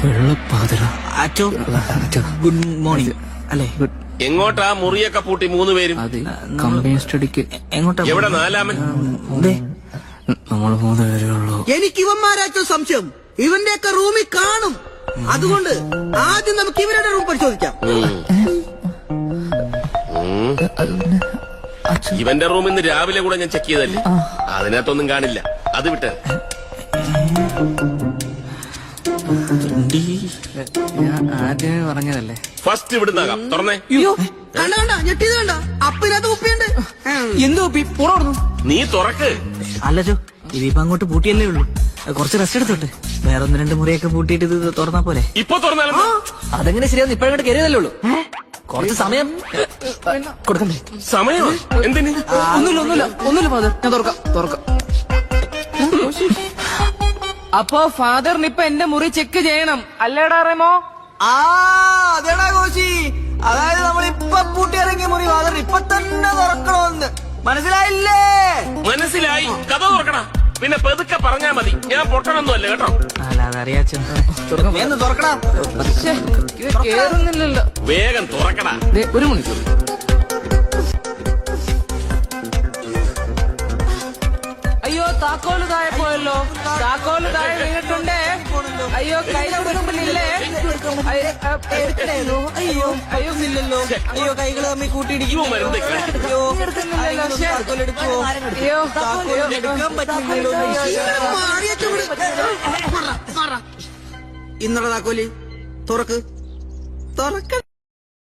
വെള്ളപ്പാതിര. അച്ചോ good morning അല്ലേ? എങ്ങോട്ടാ മുറിയൊക്കെ പൂട്ടി 3 പേരും? അത് കമ്പനി സ്റ്റഡിക്ക്. എങ്ങോട്ടാ? എവിടെ നാലാമൻ? നമ്മൾ 3 പേരേ ഉള്ളൂ. എനിക്ക് ഇവന്മാരാച്ചോ സംശയം. ഇവന്റെയൊക്കെ റൂമിൽ കാണും. അതുകൊണ്ട് ആദ്യം നമുക്ക് ഇവരുടെ റൂം പരിശോധിക്കാം. ഇവന്റെ റൂം ഇന്ന് രാവിലെ കൂടെ ഞാൻ ചെക്ക് ചെയ്തല്ലേ, അതിനകത്തൊന്നും കാണില്ല. അത് വിട്ട് ഞാൻ ആദ്യമേ പറഞ്ഞതല്ലേ. ഫസ്റ്റ് ഇവിടുന്നാകാം. തുറന്നേ. കണ്ട കണ്ട ഞെട്ടിയത് കണ്ട. അപ്പിനകത്ത് കുപ്പിയുണ്ട്. എന്തോ പുറന്നു. നീ തുറക്ക്. അല്ലച്ചോ ഇതിപ്പോ അങ്ങോട്ട് പൂട്ടിയല്ലേ ഉള്ളൂ. കുറച്ച് റെസ്റ്റ് എടുത്തോട്ടെ. വേറെ 1-2 മുറിയൊക്കെ പൂട്ടിയിട്ട് ഇത് തുറന്നാ പോലെ. ഇപ്പൊ തുറന്നാലും അതെങ്ങനെ ശരിയാന്ന് ഇപ്പഴങ്ങോട്ട് കയറിയതല്ലേ ഉള്ളൂ. കുറച്ച് സമയം കൊടുക്കണ്ടേ? സമയം എന്തിന്? ഒന്നുമില്ല ഫാദർ, ഞാൻ തുറക്കാം. അപ്പോ ഫാദറിന് ഇപ്പൊ എന്റെ മുറി ചെക്ക് ചെയ്യണം അല്ലേടാ റെമോ? അതേടാ കോശി. അതായത് നമ്മളിപ്പൊ പൂട്ടിയിറങ്ങിയ മുറി ഫാദർ ഇപ്പൊ തന്നെ തുറക്കണമെന്ന് മനസ്സിലായില്ലേ? മനസ്സിലായി. കഥ തുറക്കണ. പിന്നെ പെതുക്കെ പറഞ്ഞാ മതി. ഞാൻ പൊട്ടണൊന്നുമല്ല കേട്ടോ. അല്ല അതറിയാച്ചോ. തുറക്കടാ. ഇത് കേറുന്നില്ലല്ലോ. വേഗം തുറക്കടാ. 1 മണിക്കൂർ. അയ്യോ താക്കോല് താഴെ പോയല്ലോ. താക്കോല് താഴെ വീണിട്ടുണ്ടേ. അയ്യോ കൈയുടെ മുമ്പിലില്ലേ? അയ്യോ ഇല്ലല്ലോ. അയ്യോ കൈകൾ തമ്മിൽ കൂട്ടിയിടിക്കും. ഇവൻ വരുന്നത് കേട്ടോ. ഇന്നുള്ള താക്കോലി തുറക്ക്.